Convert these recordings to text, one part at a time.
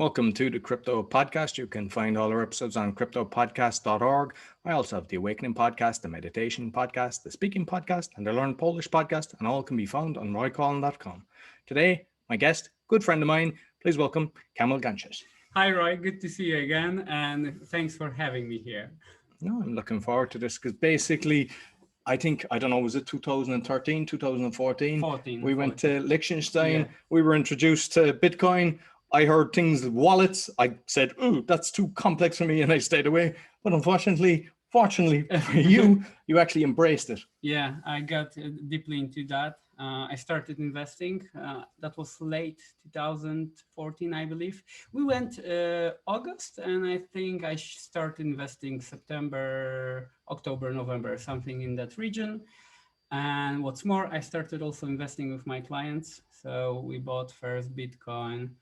Welcome to the Crypto Podcast. You can find all our episodes on cryptopodcast.org. I also have the Awakening Podcast, the Meditation Podcast, the Speaking Podcast, and the Learn Polish Podcast, and all can be found on roycollin.com. Today, my guest, good friend of mine, please welcome Kamil Gancarz. Hi, Roy. Good to see you again, and thanks for having me here. No, I'm looking forward to this because basically, I don't know, was it 2013, 2014? 14. We went to Liechtenstein. Yeah. We were introduced to Bitcoin. I heard things, wallets. I said, "Ooh, that's too complex for me," and I stayed away. But fortunately for you, you actually embraced it. Yeah, I got deeply into that. I started investing. That was late 2014, I believe. We went August, and I think I started investing September, October, November, something in that region. And what's more, I started also investing with my clients. So we bought first Bitcoin.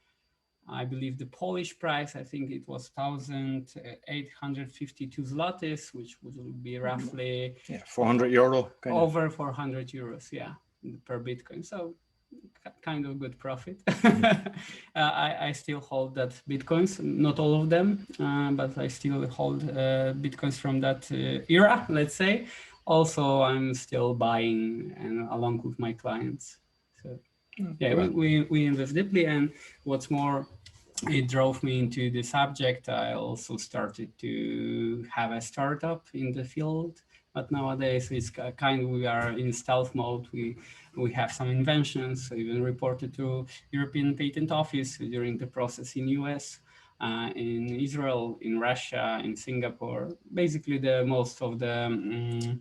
I believe the Polish price, I think it was 1,852 zlotys, which would be roughly €400. Over 400 euros, yeah, per Bitcoin. So kind of good profit. I still hold that Bitcoins, not all of them, but I still hold Bitcoins from that era, let's say. Also, I'm still buying and along with my clients. So yeah, we invest deeply, and what's more, it drove me into the subject. I also started to have a startup in the field, but nowadays it's we are in stealth mode. We have some inventions, even reported to European Patent Office during the process in US, in Israel, in Russia, in Singapore, basically the most of the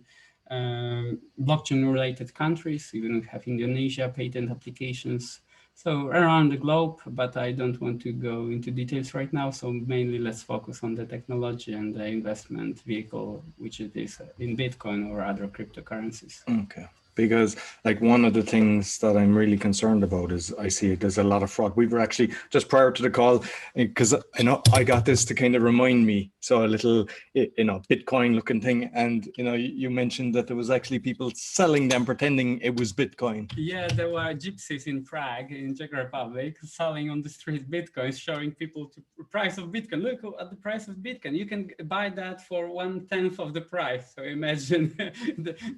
blockchain-related countries. Even we have Indonesia patent applications. So around the globe, but I don't want to go into details right now. So mainly let's focus on the technology and the investment vehicle, which it is in Bitcoin or other cryptocurrencies. Okay. Because one of the things that I'm really concerned about is I see there's a lot of fraud. We were actually just prior to the call, because I got this to kind of remind me. So a little, Bitcoin looking thing. And, you mentioned that there was actually people selling them, pretending it was Bitcoin. Yeah, there were gypsies in Prague, in Czech Republic, selling on the street Bitcoins, showing people the price of Bitcoin. Look at the price of Bitcoin. You can buy that for 1/10 of the price. So imagine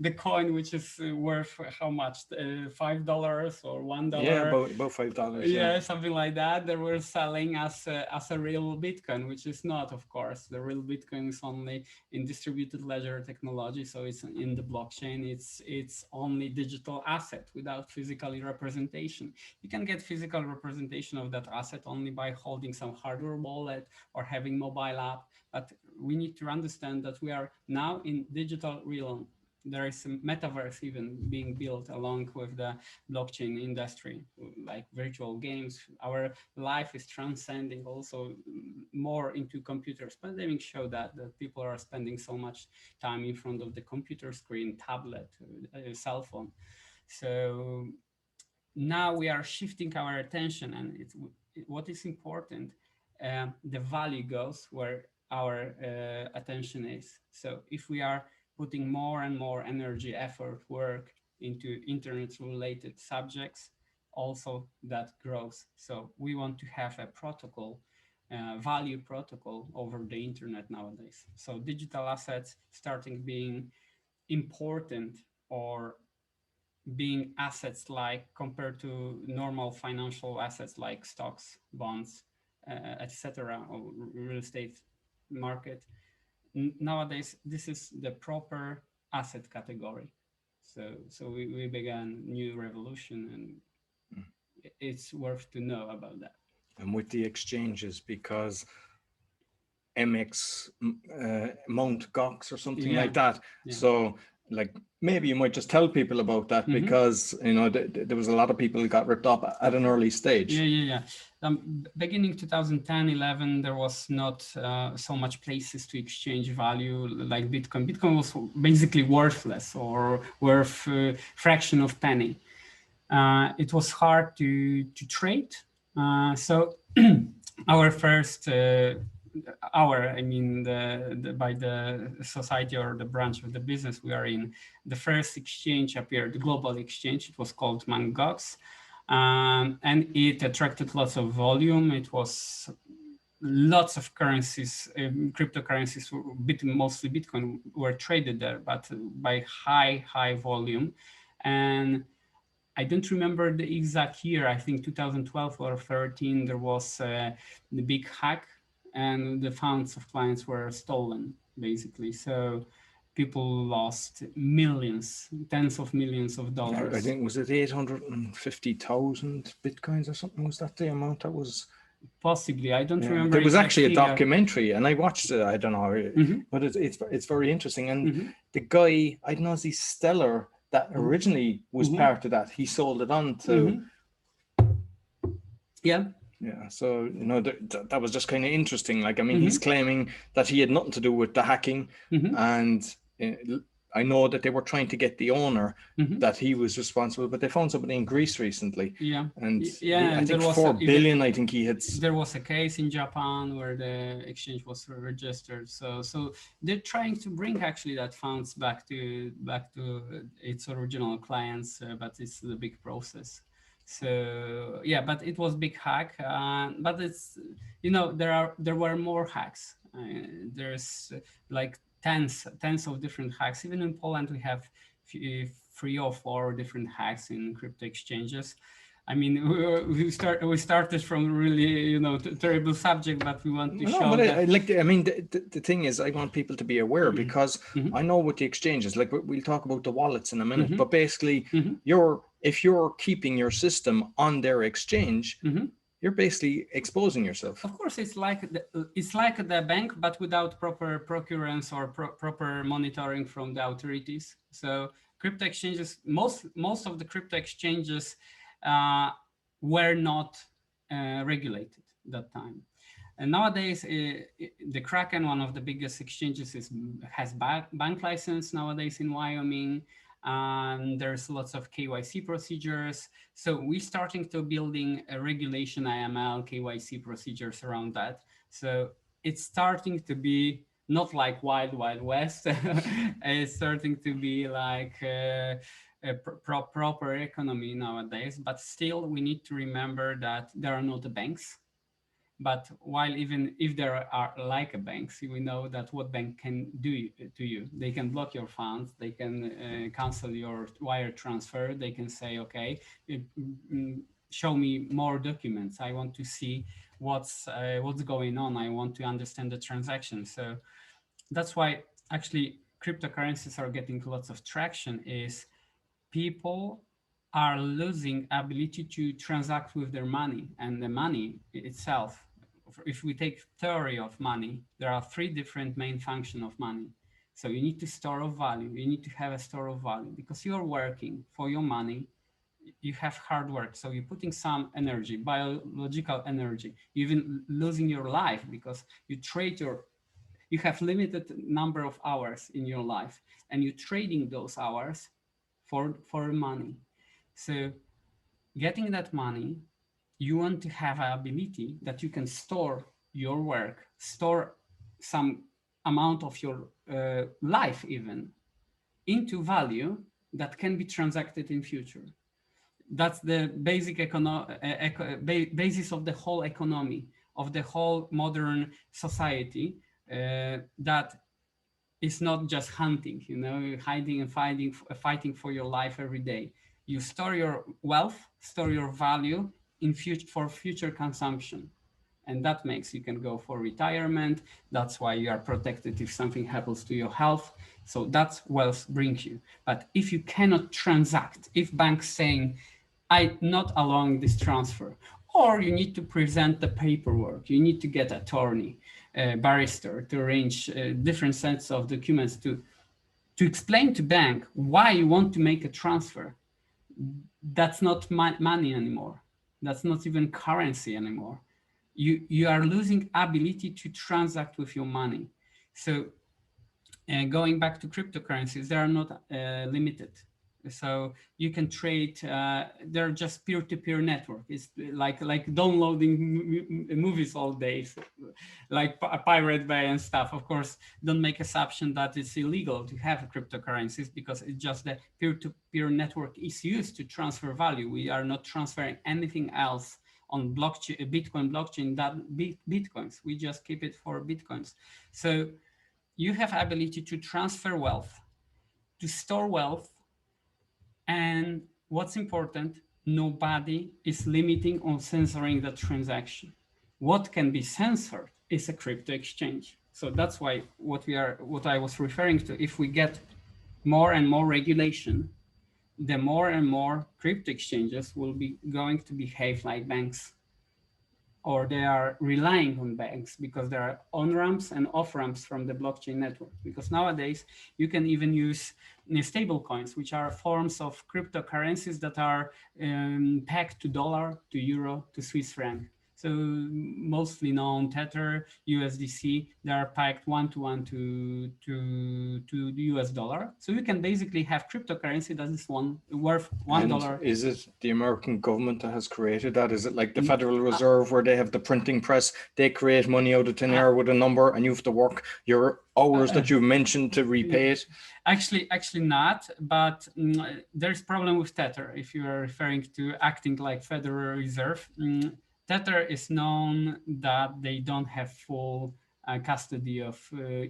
the coin, which is worth how much? $5 or $1? Yeah, about $5. Yeah, something like that. They were selling as a real Bitcoin, which is not, of course. The real Bitcoin is only in distributed ledger technology, so it's in the blockchain. It's only digital asset without physical representation. You can get physical representation of that asset only by holding some hardware wallet or having mobile app. But we need to understand that we are now in digital realm. There is a metaverse even being built along with the blockchain industry, like virtual games. Our life is transcending also more into computers. Pandemic showed that people are spending so much time in front of the computer screen, tablet, cell phone. So now we are shifting our attention, and what is important, the value goes where our attention is. So if we are putting more and more energy, effort, work into internet-related subjects, also that grows. So we want to have a protocol, value protocol over the internet nowadays. So digital assets starting being important or being assets like compared to normal financial assets like stocks, bonds, etc., or real estate market. Nowadays, this is the proper asset category. So we began new revolution, and it's worth to know about that. And with the exchanges, because MX, Mount Gox or something like that. Yeah. So maybe you might just tell people about that, because there was a lot of people who got ripped off at an early stage. Yeah. Beginning 2010, 11, there was not so much places to exchange value like Bitcoin. Bitcoin was basically worthless or worth a fraction of penny. It was hard to trade. So our first by the society or the branch of the business we are in, the first exchange appeared, the global exchange. It was called Mt. Gox, and it attracted lots of volume. It was lots of currencies, cryptocurrencies, mostly Bitcoin, were traded there, but by high volume. And I don't remember the exact year. I think 2012 or 13, there was the big hack, and the funds of clients were stolen, basically. So people lost millions, tens of millions of dollars. I think, was it 850,000 Bitcoins or something? Was that the amount that was? Possibly, I don't remember. There was actually a figure. documentary, and I watched it. I don't know, but it's very interesting. And the guy, I don't know, is he Stellar, that originally was part of that. He sold it on to. Yeah. Yeah, so that was just kind of interesting. Like, I mean, he's claiming that he had nothing to do with the hacking, and I know that they were trying to get the owner, that he was responsible, but they found somebody in Greece recently. Yeah, and yeah, I think 4 billion. I think he had. There was a case in Japan where the exchange was registered. So they're trying to bring actually that funds back to its original clients, but it's the big process. So yeah, but it was big hack. But it's there were more hacks. There's like tens of different hacks. Even in Poland, we have 3 or 4 different hacks in crypto exchanges. I mean, we started from really terrible subject, but we want to show. But the thing is, I want people to be aware, because I know with the exchanges, like we'll talk about the wallets in a minute, but basically, if you're keeping your system on their exchange, you're basically exposing yourself. Of course, it's like the bank, but without proper procurance or proper monitoring from the authorities. So crypto exchanges, most of the crypto exchanges were not regulated that time. And nowadays, the Kraken, one of the biggest exchanges, has bank license nowadays in Wyoming. And there's lots of KYC procedures. So we're starting to building a regulation AML KYC procedures around that. So it's starting to be not like wild west. It's starting to be like a proper economy nowadays. But still, we need to remember that there are not the banks. But while even if there are like a banks, we know that what bank can do to you. They can block your funds. They can cancel your wire transfer. They can say, okay, show me more documents. I want to see what's going on. I want to understand the transaction. So that's why actually cryptocurrencies are getting lots of traction. Is people are losing ability to transact with their money, and the money itself. If we take theory of money, there are 3 different main functions of money. So you need to store of value. You need to have a store of value, because you're working for your money. You have hard work. So you're putting some energy, biological energy. You're even losing your life, because you have limited number of hours in your life, and you're trading those hours for money. So getting that money, you want to have an ability that you can store your work, store some amount of your life even into value that can be transacted in future. That's the basic basis of the whole economy, of the whole modern society, that is not just hunting, hiding and fighting for your life every day. You store your wealth, store your value for future consumption. And that makes you can go for retirement. That's why you are protected if something happens to your health. So that's wealth brings you. But if you cannot transact, if banks saying, I not allowing this transfer, or you need to present the paperwork, you need to get attorney, barrister to arrange different sets of documents to explain to bank why you want to make a transfer. That's not money anymore. That's not even currency anymore. You are losing ability to transact with your money. So going back to cryptocurrencies, they are not limited. So you can trade, they're just peer-to-peer network. It's like downloading movies all day, like Pirate Bay and stuff. Of course, don't make assumption that it's illegal to have cryptocurrencies, because it's just the peer-to-peer network is used to transfer value. We are not transferring anything else on blockchain, Bitcoin blockchain, that Bitcoins. We just keep it for Bitcoins. So you have ability to transfer wealth, to store wealth, and what's important, nobody is limiting or censoring the transaction. What can be censored is a crypto exchange. So that's why what I was referring to, if we get more and more regulation, the more and more crypto exchanges will be going to behave like banks, or they are relying on banks because there are on-ramps and off-ramps from the blockchain network. Because nowadays you can even use stable coins, which are forms of cryptocurrencies that are pegged to dollar, to euro, to Swiss franc. So mostly known Tether, USDC, they are pegged one-to-one to the US dollar. So you can basically have cryptocurrency that is worth $1. And is it the American government that has created that? Is it like the Federal Reserve where they have the printing press, they create money out of thin air with a number and you have to work your hours that you've mentioned to repay it? Actually not, but there's problem with Tether if you are referring to acting like Federal Reserve. Tether is known that they don't have full custody of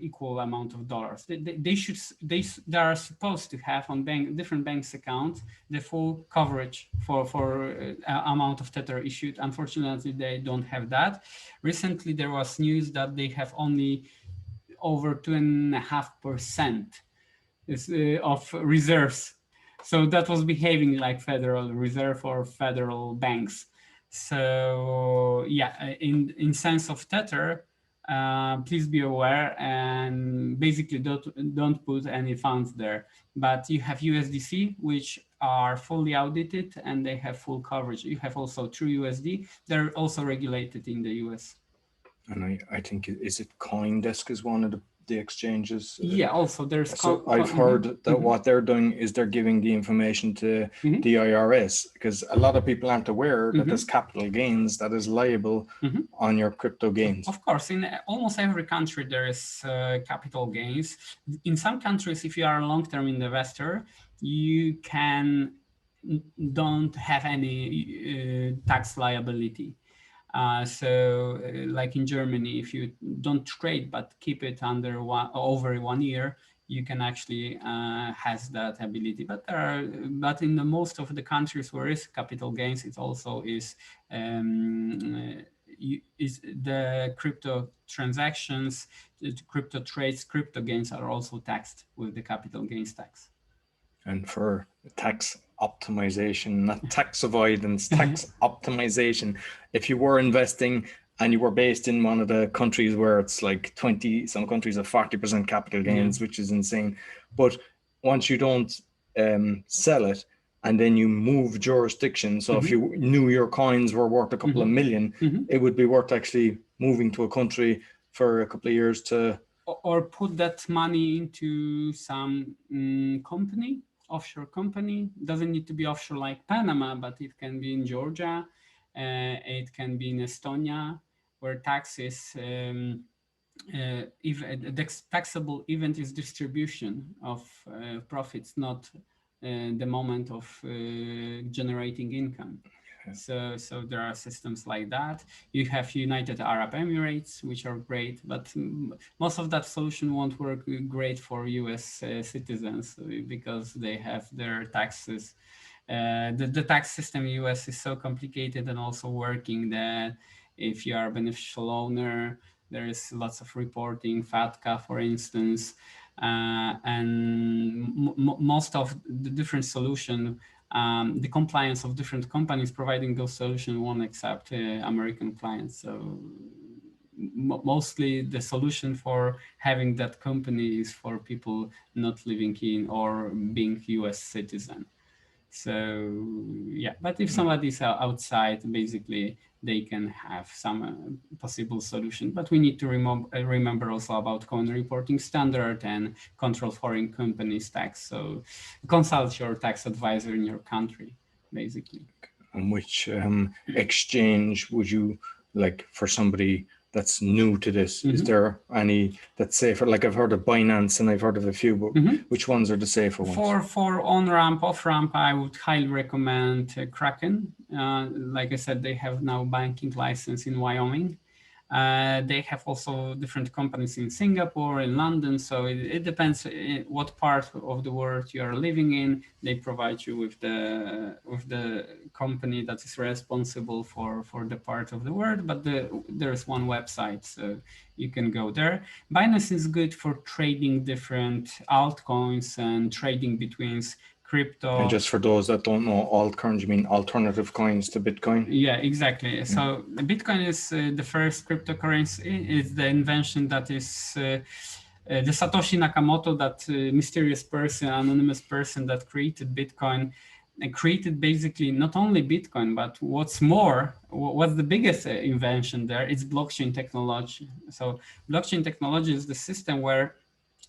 equal amount of dollars. They are supposed to have on different banks' accounts the full coverage for amount of Tether issued. Unfortunately, they don't have that. Recently, there was news that they have only over 2.5% of reserves. So that was behaving like Federal Reserve or federal banks. So yeah, in sense of Tether, please be aware and basically don't put any funds there. But you have USDC, which are fully audited and they have full coverage. You have also TrueUSD. They're also regulated in the US. And I think, is it CoinDesk is one of the exchanges? Yeah, also there's... So I've heard that what they're doing is they're giving the information to the IRS, because a lot of people aren't aware that there's capital gains that is liable on your crypto gains. Of course, in almost every country there is capital gains. In some countries, if you are a long-term investor, you don't have any tax liability. Like in Germany, if you don't trade but keep it under over 1 year, you can actually has that ability. But in the most of the countries where is capital gains, it also is the crypto transactions, the crypto trades, crypto gains are also taxed with the capital gains tax. And for tax optimization, not tax avoidance, tax optimization. If you were investing and you were based in one of the countries where it's like 20, some countries have 40% capital gains, which is insane. But once you don't sell it and then you move jurisdiction, so if you knew your coins were worth a couple of million, it would be worth actually moving to a country for a couple of years to... Or put that money into some company, offshore company. Doesn't need to be offshore like Panama, but it can be in Georgia. It can be in Estonia, where taxes, the taxable event is distribution of profits, not the moment of generating income. So there are systems like that. You have United Arab Emirates, which are great, but most of that solution won't work great for US citizens because they have their taxes. The tax system in US is so complicated and also working that if you are a beneficial owner, there is lots of reporting, FATCA, for instance, and most of the different solution, the compliance of different companies providing those solutions won't accept American clients. So mostly the solution for having that company is for people not living in or being US citizen. So yeah, but if somebody's outside, basically they can have some possible solution. But we need to remember also about coin reporting standard and control foreign companies tax. So consult your tax advisor in your country, basically. And which exchange would you like for somebody that's new to this? Is Mhm. there any that's safer? Like I've heard of Binance and I've heard of a few, but Mhm. which ones are the safer ones? For on-ramp, off-ramp, I would highly recommend Kraken. Like I said, they have now banking license in Wyoming. They have also different companies in Singapore, in London. So it depends what part of the world you are living in. They provide you with the company that is responsible for the part of the world. But there's one website, so you can go there. Binance is good for trading different altcoins and trading between crypto. And just for those that don't know, altcoins, you mean alternative coins to Bitcoin? Yeah, exactly. So the Bitcoin is the first cryptocurrency. It's the invention that is the Satoshi Nakamoto, that mysterious person, anonymous person that created Bitcoin, and created basically not only Bitcoin, but what's more, what's the biggest invention there? It's blockchain technology. So blockchain technology is the system where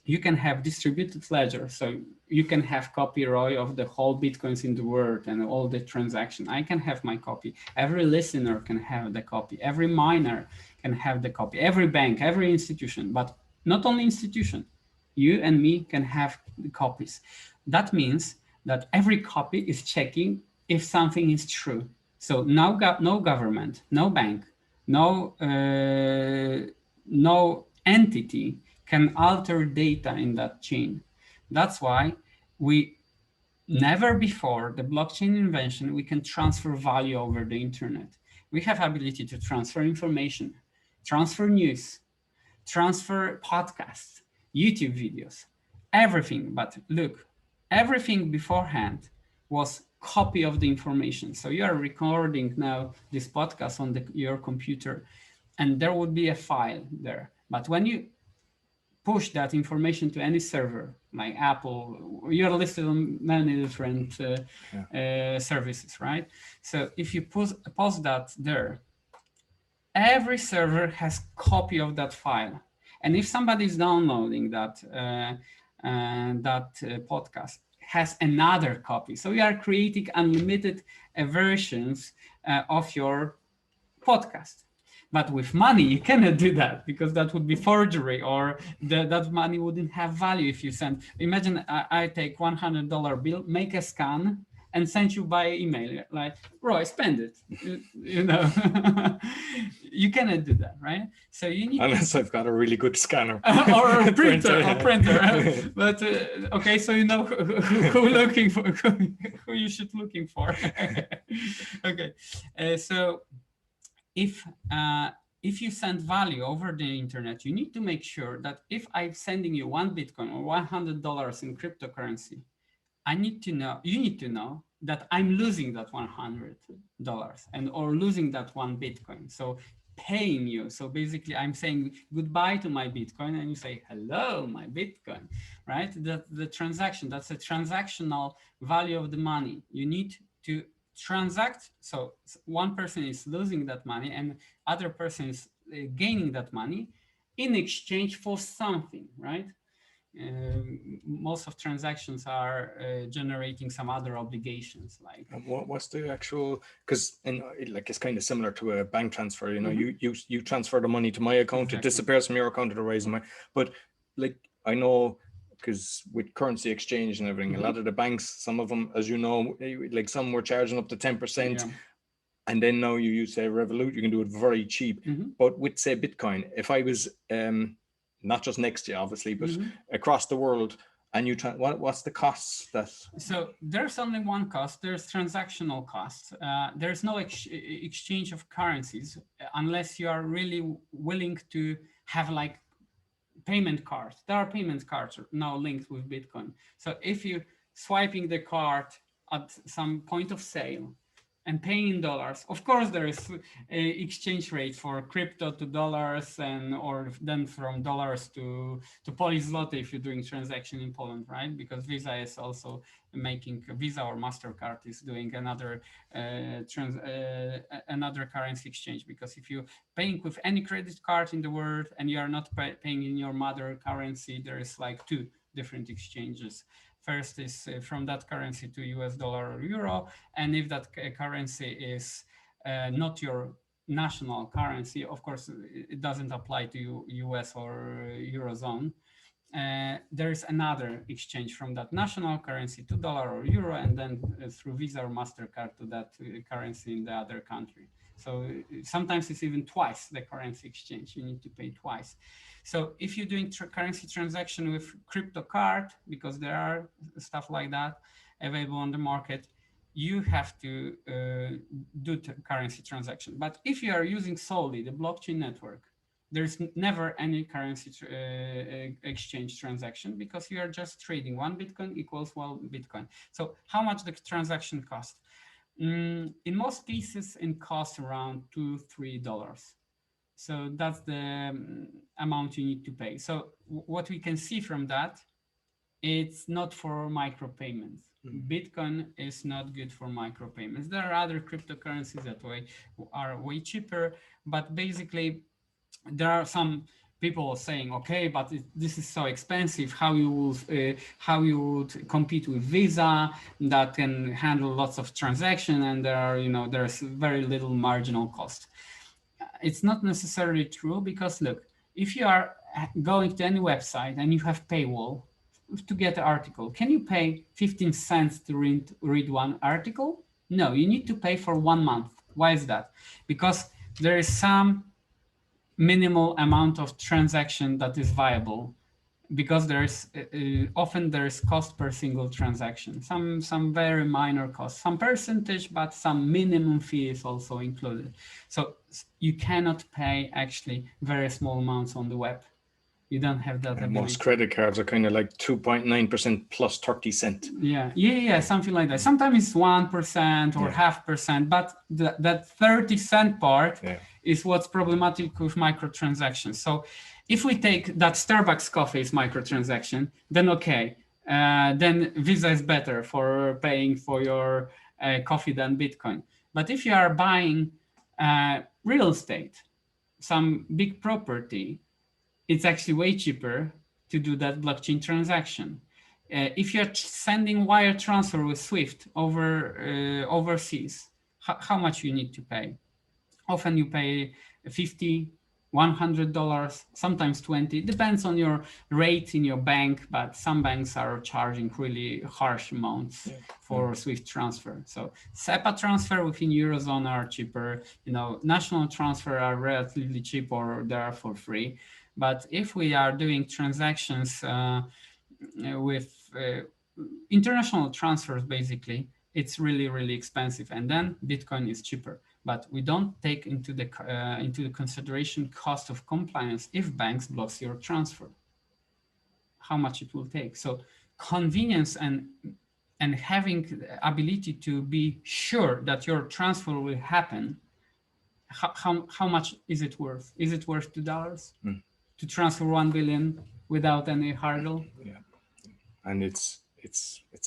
you can have distributed ledger. So you can have copy, Roy, of the whole Bitcoins in the world and all the transaction. I can have my copy. Every listener can have the copy. Every miner can have the copy. Every bank, every institution, but not only institution. You and me can have the copies. That means that every copy is checking if something is true. So no government, no bank, no entity can alter data in that chain. That's why we never before the blockchain invention, we can transfer value over the internet. We have ability to transfer information, transfer news, transfer podcasts, YouTube videos, everything. But look, everything beforehand was copy of the information. So you are recording now this podcast on your computer, and there would be a file there. But when you push that information to any server like Apple, you're listed on many different services, right? So if you post that there, every server has copy of that file. And if somebody is downloading that podcast, has another copy. So we are creating unlimited versions of your podcast. But with money, you cannot do that because that would be forgery, or that money wouldn't have value if you send. Imagine I take $100 bill, make a scan, and send you by email. Like, Roy, spend it. You know, you cannot do that, right? So you need Unless I've got a really good scanner. or a printer. But okay, so you know who looking for, who you should looking for. Okay, so if you send value over the internet, you need to make sure that if I'm sending you one Bitcoin or $100 in cryptocurrency, you need to know that I'm losing that $100 and or losing that one Bitcoin. So paying you. So basically I'm saying goodbye to my Bitcoin and you say, hello, my Bitcoin, right? The transaction, that's a transactional value of the money. You need to transact. So one person is losing that money and other person is gaining that money in exchange for something, right? Most of transactions are generating some other obligations, like what's the actual, because like it's kind of similar to a bank transfer, you know, you transfer the money to my account, exactly. It disappears from your account, it arises my, but like I know, because with currency exchange and everything, a lot of the banks, some of them, as you know, like some were charging up to 10%. And then now you use say Revolut, you can do it very cheap. But with say Bitcoin, if I was not just next year, obviously, but across the world, and you what's the costs that? So there's only one cost. There's transactional costs. There's no exchange of currencies unless you are really willing to have like payment cards. There are payment cards now linked with Bitcoin. So if you swiping the card at some point of sale and paying in dollars, of course there is a exchange rate for crypto to dollars, and or then from dollars to Polish zloty if you're doing transaction in Poland, right? Because Visa is also making, Visa or MasterCard is doing another another currency exchange, because if you're paying with any credit card in the world and you are not paying in your mother currency, there is like two different exchanges. First is from that currency to US dollar or euro, and if that currency is not your national currency, of course, it doesn't apply to US or Eurozone. There is another exchange from that national currency to dollar or euro, and then through Visa or MasterCard to that currency in the other country. So sometimes it's even twice the currency exchange. You need to pay twice. So if you're doing currency transaction with crypto card, because there are stuff like that available on the market, you have to do currency transaction. But if you are using solely the blockchain network, there's never any currency exchange transaction, because you are just trading one Bitcoin equals one Bitcoin. So how much the transaction cost? In most cases, it costs around $2-3. So that's the amount you need to pay. So what we can see from that, it's not for micropayments. Bitcoin is not good for micropayments. There are other cryptocurrencies that are way cheaper, but basically there are some people saying, okay, but this is so expensive. How you would compete with Visa that can handle lots of transaction, and there's very little marginal cost. It's not necessarily true, because look, if you are going to any website and you have paywall to get an article, can you pay 15 cents to read one article? No, you need to pay for 1 month. Why is that? Because there is some minimal amount of transaction that is viable, because there's often there's cost per single transaction, some very minor cost, some percentage, but some minimum fee is also included. So you cannot pay actually very small amounts on the web. You don't have that ability. Most credit cards are kind of like 2.9% plus 30 cent. Yeah, something like that. Sometimes it's 1% or 0.5%, but that 30-cent part is what's problematic with microtransactions. So if we take that Starbucks coffee is microtransaction, then okay, then Visa is better for paying for your coffee than Bitcoin. But if you are buying real estate, some big property, it's actually way cheaper to do that blockchain transaction. If you're sending wire transfer with Swift overseas, how much you need to pay? Often you pay $50, $100, sometimes $20. It depends on your rate in your bank, but some banks are charging really harsh amounts for Swift transfer. So SEPA transfer within Eurozone are cheaper. National transfer are relatively cheap, or they are for free. But if we are doing transactions with international transfers, basically, it's really, really expensive. And then Bitcoin is cheaper. But we don't take into the consideration cost of compliance if banks blocks your transfer, how much it will take. So convenience and having the ability to be sure that your transfer will happen, how much is it worth? Is it worth $2 to transfer 1 billion without any hurdle? Yeah, and it's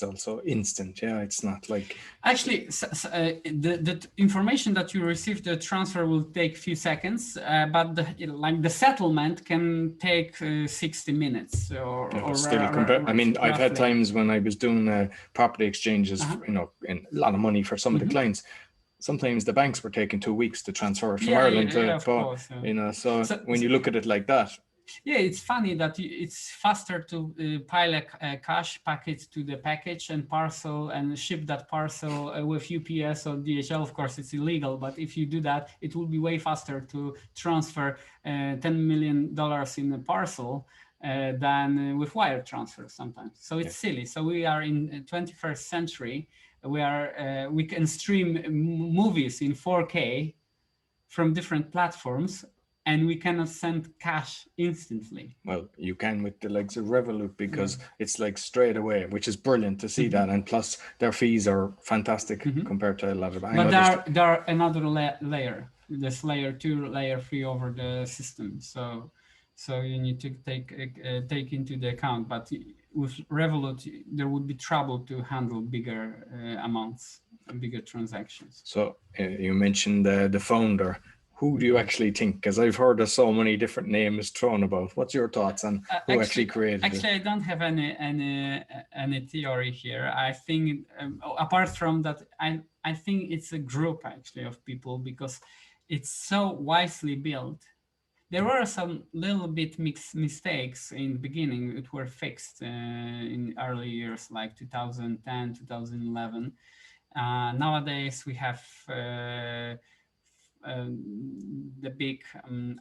also instant. It's not like actually the information that you receive, the transfer will take a few seconds, but the settlement can take 60 minutes or still I mean, I've had times when I was doing property exchanges, and a lot of money for some of the clients. Sometimes the banks were taking 2 weeks to transfer from Ireland to, so when you look at it like that. Yeah, it's funny that it's faster to pile a cash packet to the package and parcel and ship that parcel with UPS or DHL. Of course, it's illegal, but if you do that, it will be way faster to transfer $10 million in a parcel than with wire transfer sometimes. So it's silly. So we are in 21st century. We can stream movies in 4K from different platforms, and we cannot send cash instantly. Well, you can with the likes of Revolut, because it's like straight away, which is brilliant to see that. And plus, their fees are fantastic compared to a lot of. But there are another layer, this layer 2, layer 3 over the system. So you need to take into the account. But with Revolut, there would be trouble to handle bigger amounts, bigger transactions. So you mentioned the founder. Who do you actually think? Because I've heard of so many different names thrown about. What's your thoughts on who actually created it? Actually, I don't have any theory here. I think apart from that, I think it's a group actually of people, because it's so wisely built. There were some little bit mistakes in the beginning. It were fixed in early years like 2010, 2011. Nowadays we have the big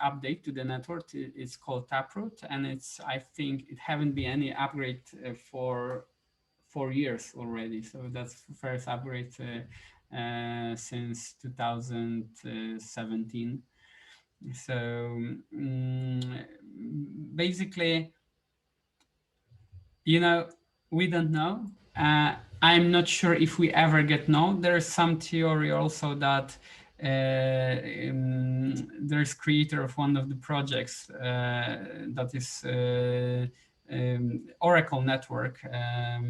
update to the network. It's called Taproot, and I think it haven't been any upgrade for 4 years already. So that's the first upgrade since 2017. So basically, we don't know. I'm not sure if we ever get know. There's some theory also that there's creator of one of the projects that is Oracle network, a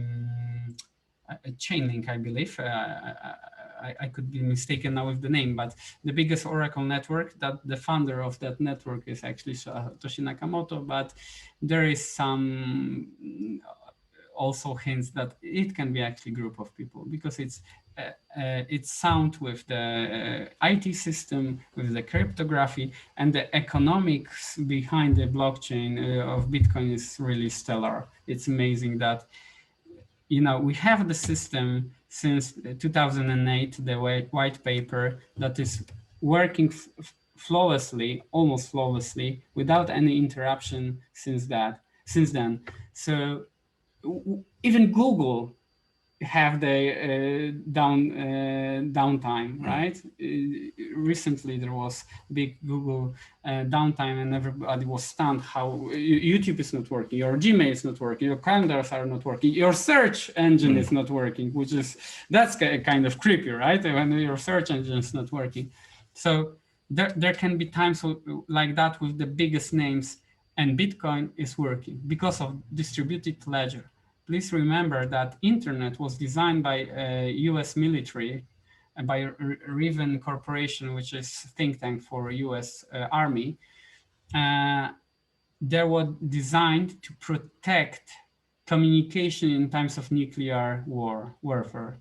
Chainlink, I believe. I could be mistaken now with the name, but the biggest Oracle network, that the founder of that network is actually Satoshi Nakamoto, but there is some also hints that it can be actually a group of people, because it's sound with the IT system, with the cryptography, and the economics behind the blockchain of Bitcoin is really stellar. It's amazing that we have the system since 2008, the white paper that is working flawlessly, almost flawlessly, without any interruption since then. So even Google have the downtime, right? Recently there was big Google downtime, and everybody was stunned how YouTube is not working, your Gmail is not working, your calendars are not working, your search engine is not working, that's kind of creepy, right? When your search engine is not working. So there can be times like that with the biggest names, and Bitcoin is working because of distributed ledger. Please remember that internet was designed by US military and by Riven Corporation, which is think tank for US Army. They were designed to protect communication in times of nuclear warfare.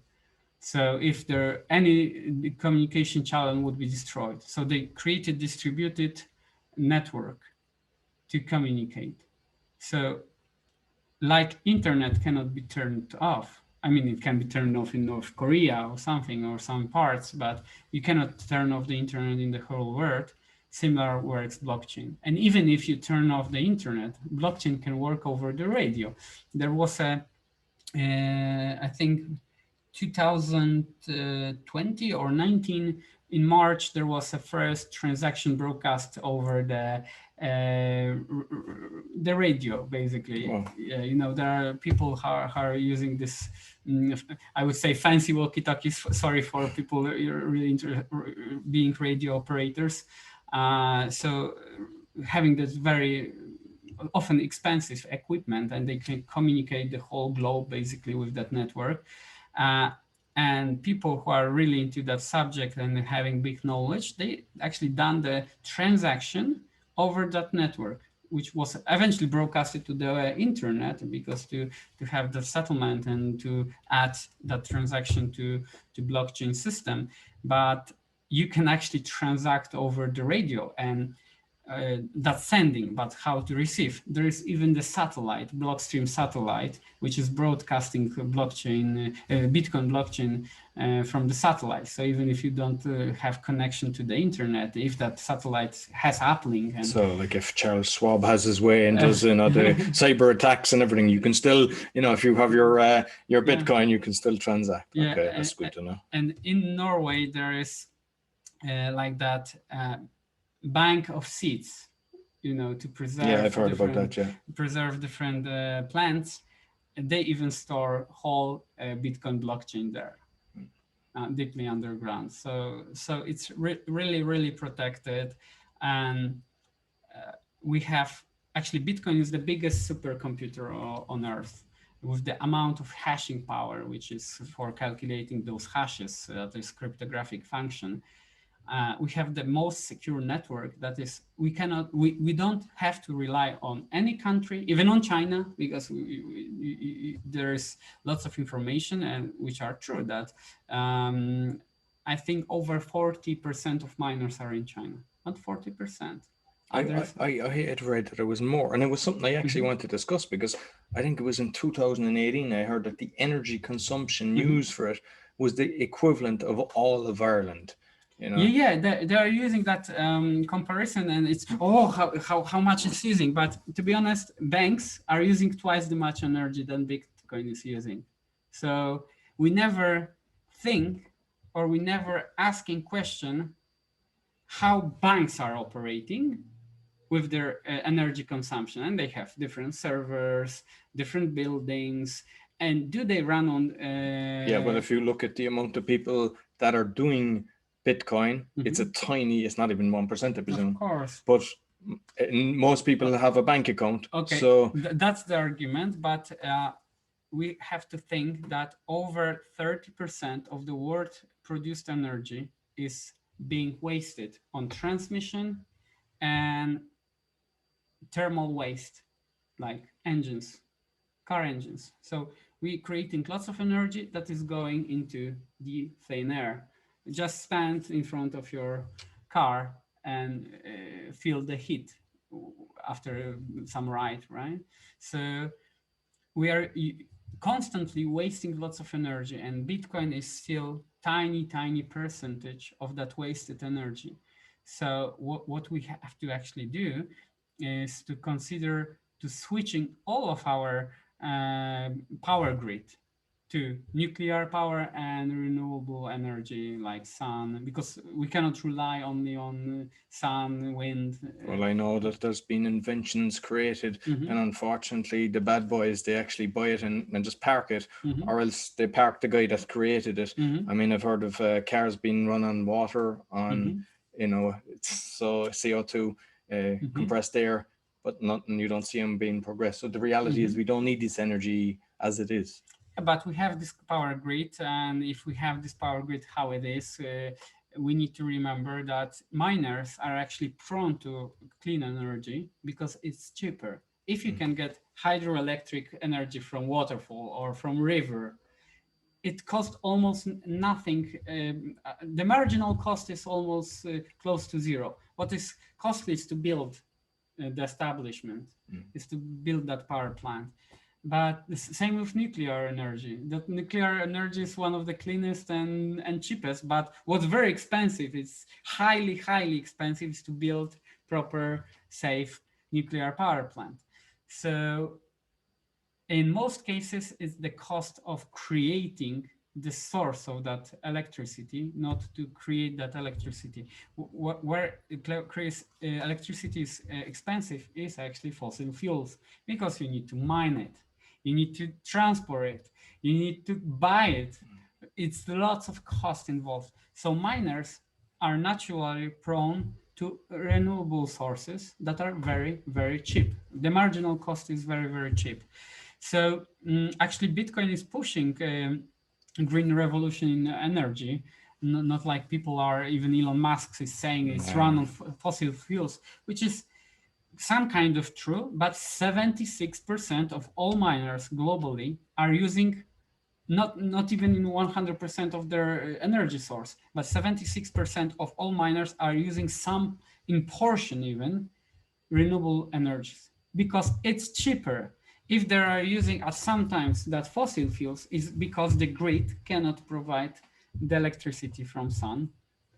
So if any communication channel would be destroyed. So they created distributed network to communicate. So like internet cannot be turned off. I mean, it can be turned off in North Korea or something, or some parts, but you cannot turn off the internet in the whole world. Similar works blockchain. And even if you turn off the internet, blockchain can work over the radio. There was I think 2020 or 19, in March, there was a first transaction broadcast over the radio, basically. Wow. There are people who are using this, I would say, fancy walkie-talkies. Sorry for people really being radio operators. So having this very often expensive equipment, and they can communicate the whole globe basically with that network. And people who are really into that subject and having big knowledge, they actually done the transaction over that network, which was eventually broadcasted to the internet, because to have the settlement and to add that transaction to blockchain system. But you can actually transact over the radio, and that's sending, but how to receive. There is even the satellite, Blockstream satellite, which is broadcasting blockchain, Bitcoin blockchain from the satellite. So even if you don't have connection to the internet, if that satellite has uplink. And so like if Charles Schwab has his way and does the cyber attacks and everything, you can still, if you have your Bitcoin, you can still transact. Yeah, okay, that's good to know. And in Norway, there is like that bank of seeds, to preserve. Yeah, I've heard about that. Yeah, preserve different plants. They even store whole Bitcoin blockchain there, deeply underground. So it's really protected, and we have actually Bitcoin is the biggest supercomputer on Earth, with the amount of hashing power, which is for calculating those hashes. That is cryptographic function. We have the most secure network. That is, we don't have to rely on any country, even on China, because there is lots of information, and which are true, that I think over 40% of miners are in China, not 40%. Others, I had read that it was more, and it was something I actually want to discuss because I think it was in 2018 I heard that the energy consumption used for it was the equivalent of all of Ireland. You know, yeah, they are using that comparison, and it's how much it's using. But to be honest, banks are using twice the much energy than Bitcoin is using. So we never think, or we never asking question how banks are operating with their energy consumption, and they have different servers, different buildings, and do they run on yeah, but if you look at the amount of people that are doing Bitcoin, it's a tiny, it's not even 1%, I presume. of course, But most people have a bank account. okay, So that's the argument, but we have to think that over 30% of the world produced energy is being wasted on transmission and thermal waste, like engines, car engines. So we creating lots of energy that is going into the thin air. Just stand in front of your car and feel the heat after some ride, right? So we are constantly wasting lots of energy, and Bitcoin is still tiny percentage of that wasted energy. So what we have to actually do is to consider to switching all of our power grid to nuclear power and renewable energy like sun, because we cannot rely only on sun, wind. well, I know that there's been inventions created, and unfortunately, the bad boys, they actually buy it and just park it, or else they park the guy that created it. I mean, I've heard of cars being run on water, on you know, it's so CO2, compressed air, but nothing. You don't see them being progressed. So the reality is, we don't need this energy as it is. But we have this power grid, and if we have this power grid how it is, we need to remember that miners are actually prone to clean energy because it's cheaper. If you can get hydroelectric energy from waterfall or from river, it costs almost nothing. The marginal cost is almost close to zero. What is costly is to build the establishment, is to build that power plant. But the same with nuclear energy. That nuclear energy is one of the cleanest and cheapest, but what's very expensive, it's highly expensive, is to build proper, safe nuclear power plant. So in most cases, it's the cost of creating the source of that electricity, not to create that electricity. Where electricity is expensive is actually fossil fuels, because you need to mine it, you need to transport it, you need to buy it. It's lots of cost involved. So miners are naturally prone to renewable sources that are very cheap. The marginal cost is very cheap. So actually, Bitcoin is pushing green revolution in energy, not like people are, even Elon Musk is saying it's run on fossil fuels, which is some kind of true, but 76% of all miners globally are using not even in 100% of their energy source, but 76% of all miners are using some in portion even renewable energies, because it's cheaper. If they are using sometimes that fossil fuels, is because the grid cannot provide the electricity from sun,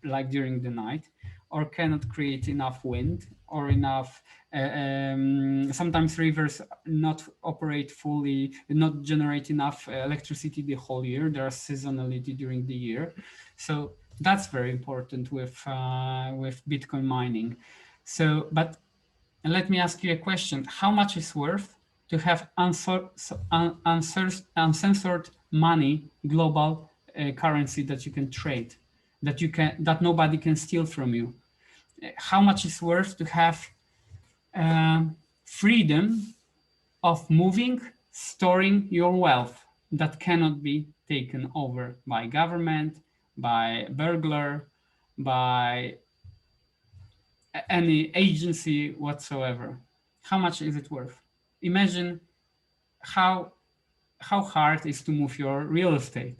like during the night, or cannot create enough wind or enough. Sometimes rivers not operate fully, not generate enough electricity the whole year. There's seasonality during the year, so that's very important with Bitcoin mining. So, but let me ask you a question: how much is worth to have uncensored money, global currency that you can trade, that nobody can steal from you? How much is worth to have freedom of moving, storing your wealth that cannot be taken over by government, by burglar, by any agency whatsoever? How much is it worth? Imagine how hard it is to move your real estate.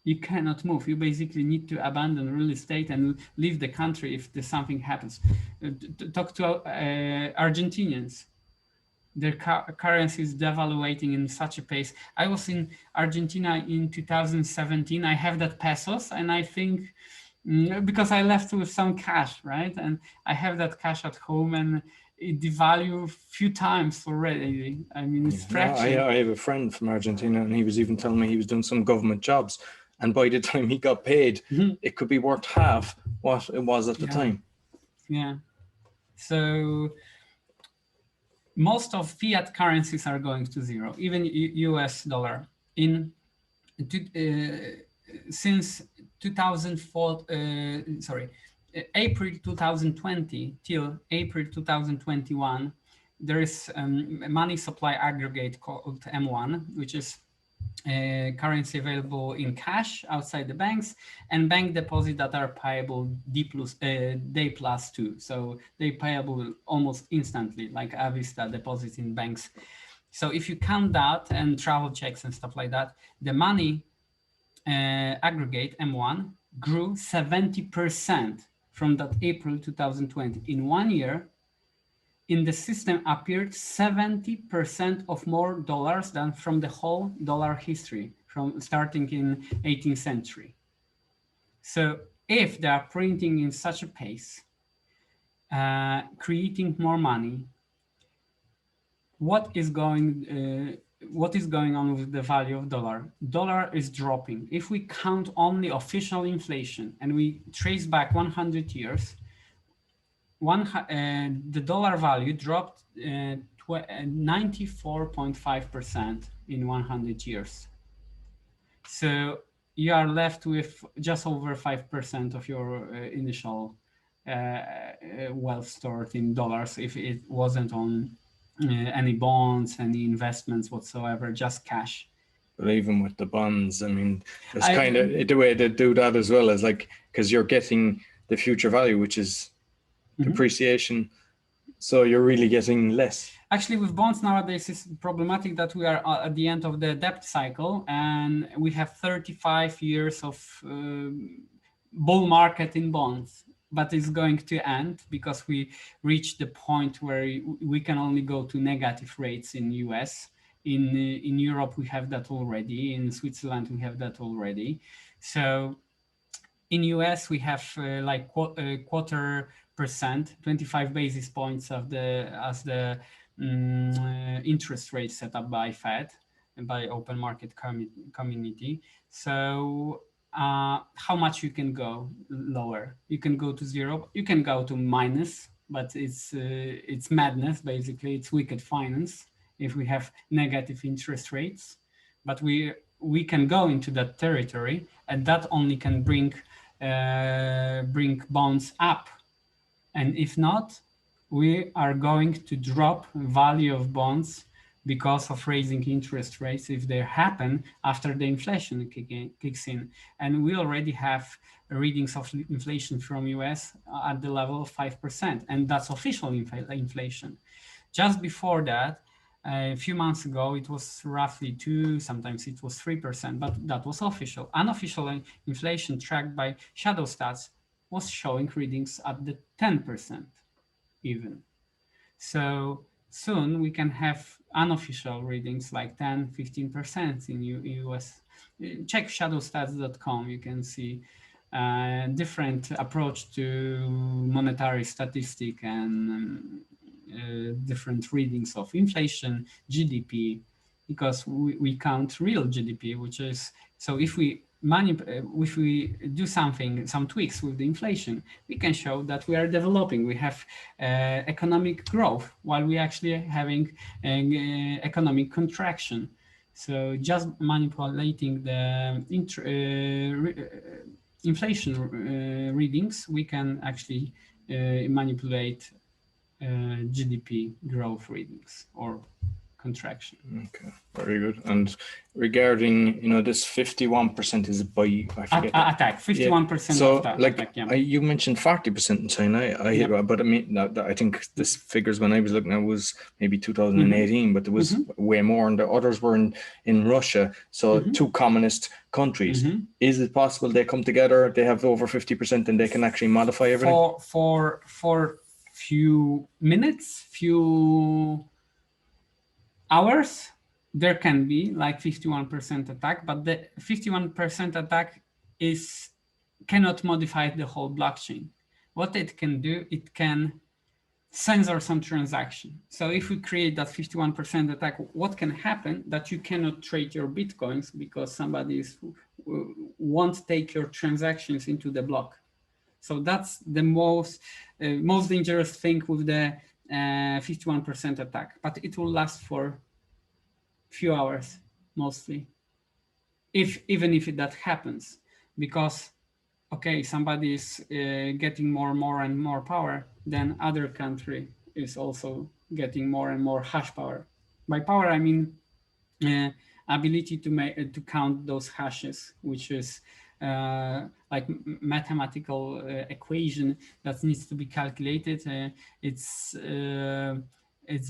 You cannot move. You basically need to abandon real estate and leave the country if there's something happens. Talk to Argentinians. Their currency is devaluating in such a pace. I was in Argentina in 2017. I have that pesos, and I think because I left with some cash, right? And I have that cash at home, and it devalued a few times already. I mean, it's fraction. I have a friend from Argentina, and he was even telling me he was doing some government jobs, and by the time he got paid, it could be worth half what it was at the time. Yeah. So most of fiat currencies are going to zero, even US dollar. Since 2004, April 2020 till April 2021, there is a money supply aggregate called M1, which is currency available in cash outside the banks, and bank deposits that are payable day plus 2. So they payable almost instantly, like Avista deposits in banks. So if you count that and travel checks and stuff like that, the money aggregate M1 grew 70% from that April 2020. In 1 year, in the system appeared 70% of more dollars than from the whole dollar history, from starting in 18th century. So if they are printing in such a pace, creating more money, what is going on with the value of dollar? Dollar is dropping. If we count only official inflation and we trace back 100 years, the dollar value dropped 94.5% in 100 years. So you are left with just over 5% of your initial wealth stored in dollars if it wasn't on any bonds, any investments whatsoever, just cash. But even with the bonds, I mean, it's kind of the way they do that as well, is like, because you're getting the future value, which is depreciation. So you're really getting less. Actually, with bonds nowadays, it's problematic that we are at the end of the debt cycle, and we have 35 years of bull market in bonds. But it's going to end because we reached the point where we can only go to negative rates in US. In Europe, we have that already. In Switzerland, we have that already. So in US, we have like quarter percent, 25 basis points as the interest rate set up by Fed and by open market community. So how much you can go lower? You can go to zero. You can go to minus, but it's madness. Basically, it's wicked finance if we have negative interest rates. But we can go into that territory, and that only can bring bonds up. And if not, we are going to drop value of bonds because of raising interest rates if they happen after the inflation kicks in. And we already have readings of inflation from US at the level of 5%, and that's official inflation. Just before that, a few months ago, it was roughly 2%, sometimes it was 3%, but that was official. Unofficial inflation tracked by shadow stats was showing readings at the 10% even. So soon we can have unofficial readings like 10, 15% in US. Check shadowstats.com. You can see different approach to monetary statistic and different readings of inflation, GDP, because we count real GDP, which is, so if we do some tweaks with the inflation, we can show that we are developing. We have economic growth while we actually having economic contraction. So just manipulating the inflation readings, we can actually manipulate GDP growth readings or contraction. Okay, very good. And regarding, this 51% is by, I forget. Attack, 51% So, of that like, attack, yeah. you mentioned 40% in China. But I mean, I think this figures when I was looking at was maybe 2018, but there was way more, and the others were in Russia. So, two communist countries. Is it possible they come together, they have over 50%, and they can actually modify everything? For few minutes, few hours, there can be like 51% attack, but the 51% attack cannot modify the whole blockchain. What it can do, it can censor some transaction. So if we create that 51% attack, what can happen? That you cannot trade your Bitcoins because somebody won't take your transactions into the block. So that's the most dangerous thing with the 51% attack, but it will last for few hours mostly, even if that happens, because somebody is getting more and more power, then other country is also getting more and more hash power. By power I mean ability to count those hashes, which is like mathematical equation that needs to be calculated. It's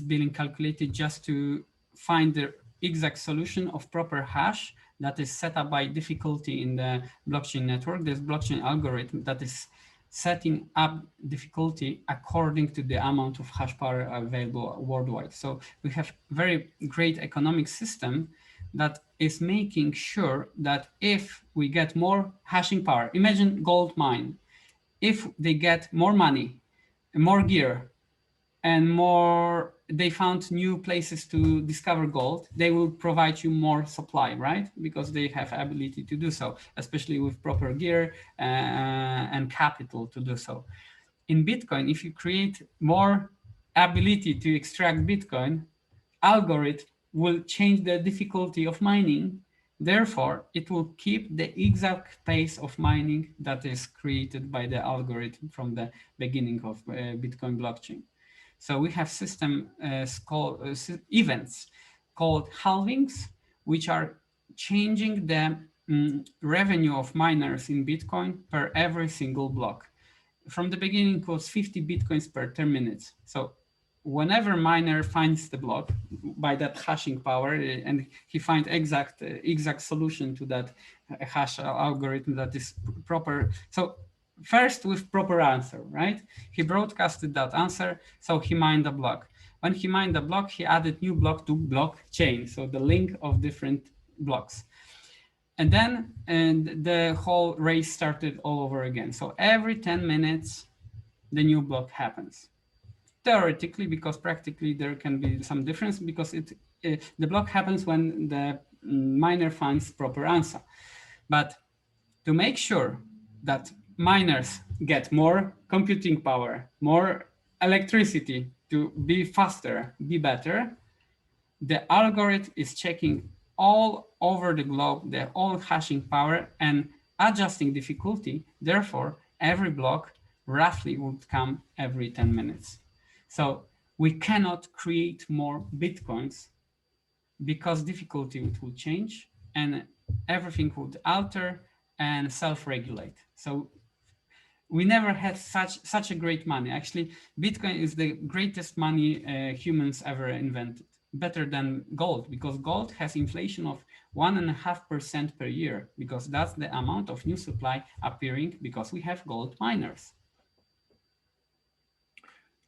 being calculated just to find the exact solution of proper hash that is set up by difficulty in the blockchain network. There's blockchain algorithm that is setting up difficulty according to the amount of hash power available worldwide. So we have very great economic system that is making sure that if we get more hashing power, imagine gold mine, if they get more money, more gear, and they found new places to discover gold, they will provide you more supply, right? Because they have ability to do so, especially with proper gear and capital to do so. In Bitcoin, if you create more ability to extract Bitcoin, algorithm will change the difficulty of mining. Therefore, it will keep the exact pace of mining that is created by the algorithm from the beginning of Bitcoin blockchain. So we have called events called halvings, which are changing the revenue of miners in Bitcoin per every single block. From the beginning, it was 50 Bitcoins per 10 minutes. So whenever miner finds the block by that hashing power, and he finds exact solution to that hash algorithm that is proper. So first with proper answer, right? He broadcasted that answer, so he mined a block. When he mined the block, he added new block to blockchain, so the link of different blocks. And then the whole race started all over again. So every 10 minutes, the new block happens. Theoretically, because practically there can be some difference, because the block happens when the miner finds proper answer. But to make sure that miners get more computing power, more electricity to be faster, be better, the algorithm is checking all over the globe the all hashing power and adjusting difficulty. Therefore, every block roughly would come every 10 minutes. So we cannot create more Bitcoins because difficulty will change and everything would alter and self-regulate. So we never had such a great money. Actually, Bitcoin is the greatest money humans ever invented, better than gold, because gold has inflation of 1.5% per year, because that's the amount of new supply appearing because we have gold miners.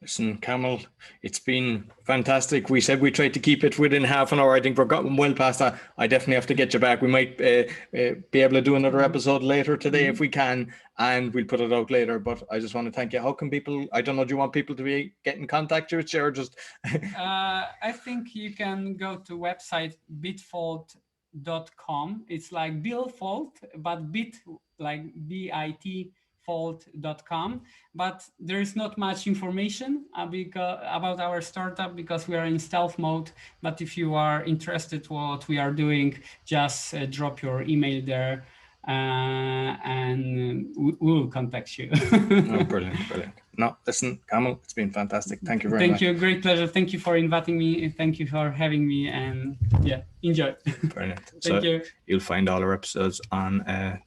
Listen, Kamil, it's been fantastic. We said we tried to keep it within half an hour. I think we're gotten well past that. I definitely have to get you back. We might be able to do another episode later today if we can, and we'll put it out later. But I just want to thank you. How can people, I don't know, do you want people to be get in contact with you or just? I think you can go to website bitfold.com. It's like Bill Fold, but bit like BIT fold.com, but there is not much information about our startup because we are in stealth mode. But if you are interested what we are doing, just drop your email there and we will contact you. Oh, brilliant, brilliant. No, listen, Kamil, it's been fantastic. Thank you very much. Thank you, great pleasure. Thank you for inviting me. Thank you for having me, and yeah, enjoy. Brilliant. Thank you. You'll find all our episodes on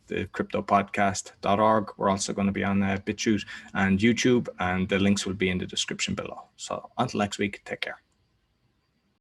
the cryptopodcast.org. We're also going to be on BitChute and YouTube, and the links will be in the description below. So until next week, take care.